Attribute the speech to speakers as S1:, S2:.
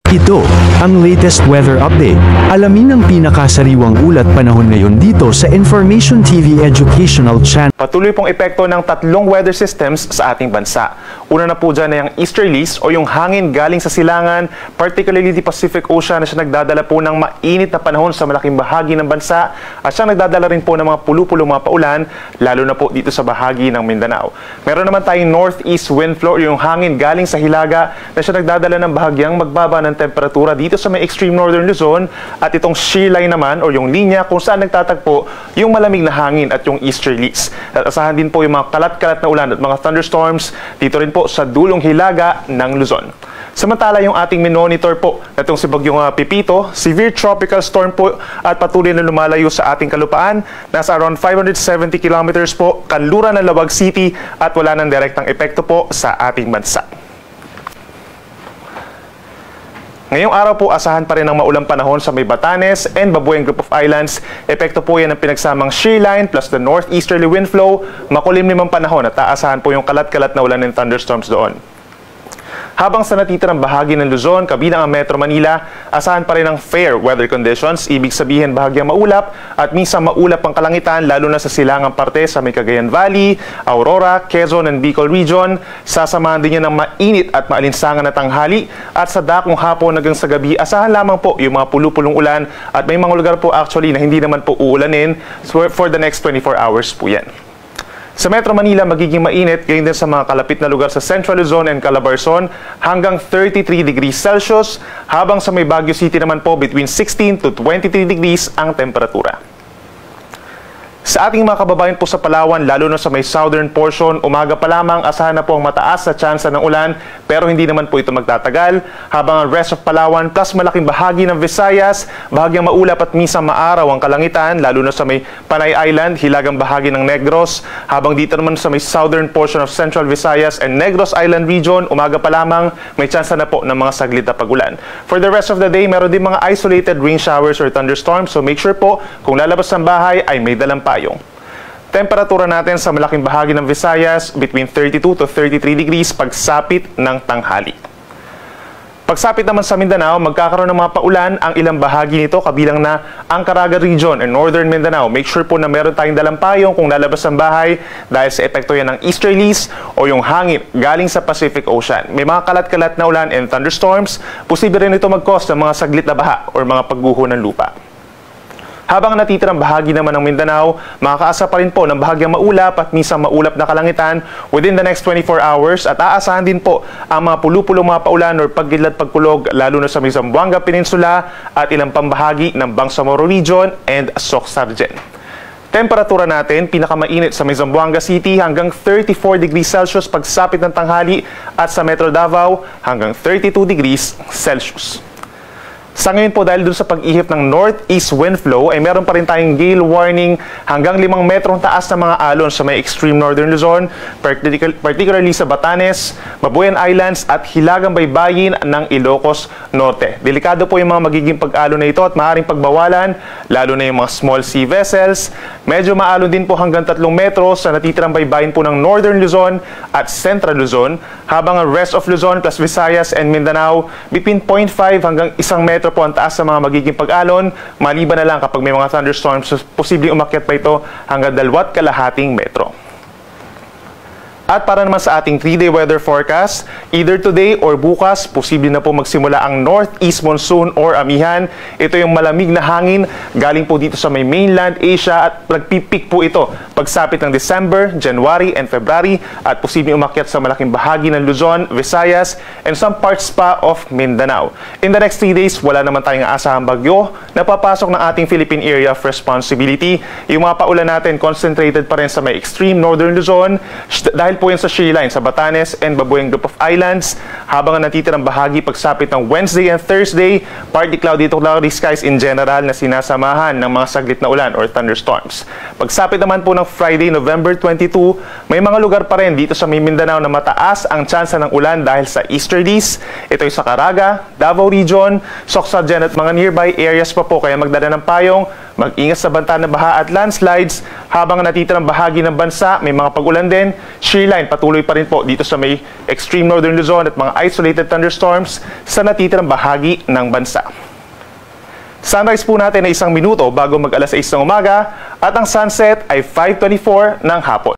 S1: Ito ang latest weather update. Alamin ang pinakasariwang ulat panahon ngayon dito sa Information TV Educational Channel.
S2: Patuloy pong epekto ng tatlong weather systems sa ating bansa. Una na po dyan na yung easterlies o yung hangin galing sa silangan, particularly the Pacific Ocean, na siya nagdadala po ng mainit na panahon sa malaking bahagi ng bansa at siya nagdadala rin po ng mga pulu-pulong mga paulan, lalo na po dito sa bahagi ng Mindanao. Meron naman tayong northeast wind flow o yung hangin galing sa Hilaga na siya nagdadala ng bahagyang magbaba ng temperatura dito sa may extreme northern Luzon, at itong shear line naman o yung linya kung saan nagtatagpo yung malamig na hangin at yung easterlies. At asahan din po yung mga kalat-kalat na ulan at mga thunderstorms dito rin po sa dulong Hilaga ng Luzon. Samantala yung ating minonitor po na itong si Bagyong Pipito, severe tropical storm po at patuloy na lumalayo sa ating kalupaan. Nasa around 570 kilometers po kanluran ng Lawag City at wala ng direktang epekto po sa ating bansa. Ngayong araw po, asahan pa rin ang maulang panahon sa may Batanes and Babueng Group of Islands. Epekto po yan ng pinagsamang shear line plus the northeasterly wind flow. Makulimlim ang panahon at aasahan po yung kalat-kalat na ulan and thunderstorms doon. Habang sa natitirang bahagi ng Luzon, kabilang ang Metro Manila, asahan pa rin ang fair weather conditions. Ibig sabihin bahagyang maulap at minsan maulap ang kalangitan, lalo na sa silangang parte sa may Cagayan Valley, Aurora, Quezon and Bicol region. Sasamahan din yan ng mainit at maalinsangan na tanghali, at sa dakong hapon hanggang sa gabi, asahan lamang po yung mga pulu-pulong ulan, at may mga lugar po actually na hindi naman po uulanin for the next 24 hours po yan. Sa Metro Manila, magiging mainit, gayon din sa mga kalapit na lugar sa Central Luzon and Calabarzon, hanggang 33 degrees Celsius, habang sa may Baguio City naman po, between 16 to 23 degrees ang temperatura. Sa ating mga kababayan po sa Palawan, lalo na sa may southern portion, umaga pa lamang asahan na po ang mataas sa tsansa ng ulan, pero hindi naman po ito magtatagal. Habang ang rest of Palawan plus malaking bahagi ng Visayas, bahagyang maulap at minsan maaraw ang kalangitan, lalo na sa may Panay Island, hilagang bahagi ng Negros. Habang dito naman sa may southern portion of Central Visayas and Negros Island region, umaga pa lamang may tsansa na po ng mga saglit na pagulan. For the rest of the day, meron din mga isolated rain showers or thunderstorms, so make sure po kung lalabas ng bahay ay may dalang payong. Temperatura natin sa malaking bahagi ng Visayas, between 32 to 33 degrees pagsapit ng tanghali. Pagsapit naman sa Mindanao, magkakaroon ng mga paulan ang ilang bahagi nito, kabilang na ang Caraga region and northern Mindanao. Make sure po na meron tayong dalang payong kung lalabas ng bahay dahil sa epekto yan ng easterlies o yung hangin galing sa Pacific Ocean. May mga kalat-kalat na ulan and thunderstorms, posible rin ito mag-cause ng mga saglit na baha o mga pagguho ng lupa. Habang natitirang bahagi naman ng Mindanao, makakaasa pa rin po ng bahagyang maulap at minsan maulap na kalangitan within the next 24 hours, at aasahan din po ang mga pulu-pulong mga paulan or paggidlat pagkulog, lalo na sa may Zamboanga Peninsula at ilang pambahagi ng Bangsamoro region and Soc-Sargen. Temperatura natin, pinakamainit sa may Zamboanga City hanggang 34 degrees Celsius pagsapit ng tanghali, at sa Metro Davao hanggang 32 degrees Celsius. Sa ngayon po, dahil dun sa pag-ihip ng northeast wind flow, ay meron pa rin tayong gale warning hanggang 5 metrong taas na mga alon sa may extreme northern Luzon, particularly sa Batanes, Babuyan Islands at hilagang baybayin ng Ilocos Norte. Delikado po yung mga magiging pag-alon na ito at maaaring pagbawalan, lalo na yung mga small sea vessels. Medyo maalon din po hanggang 3 metro sa natitirang baybayin po ng northern Luzon at central Luzon, habang ang rest of Luzon plus Visayas and Mindanao, between 0.5 hanggang 1 metro po ang taas sa mga magiging pag-alon, maliban na lang kapag may mga thunderstorms, posibleng umakyat pa ito hanggang 2.5 metro. At para naman sa ating 3-day weather forecast, either today or bukas, posible na po magsimula ang northeast monsoon or amihan. Ito yung malamig na hangin galing po dito sa may mainland Asia, at nagpipik po ito pagsapit ng December, January, and February, at posibleng umakyat sa malaking bahagi ng Luzon, Visayas, and some parts pa of Mindanao. In the next 3 days, wala naman tayong aasahang bagyo na papasok ng ating Philippine Area of Responsibility. Yung mga paulan natin concentrated pa rin sa may extreme northern Luzon, dahil po yan sa shear line sa Batanes and Babueng Group of Islands, habang ang natitirang bahagi pagsapit ng Wednesday and Thursday, partly cloudy to cloudy skies in general na sinasamahan ng mga saglit na ulan or thunderstorms. Pagsapit naman po ng Friday, November 22, may mga lugar pa rin dito sa Mindanao na mataas ang tsansa ng ulan dahil sa easterlies. Ito ay sa Caraga, Davao region, Soc-Sargen at mga nearby areas pa po, kaya magdala ng payong. Mag-ingat sa banta ng baha at landslides. Habang natitirang bahagi ng bansa, may mga pag-ulan din. Shear line patuloy pa rin po dito sa may extreme northern Luzon at mga isolated thunderstorms sa natitirang bahagi ng bansa. Sunrise po natin ay 1 minuto bago mag-alas 6 ng umaga at ang sunset ay 5:24 ng hapon.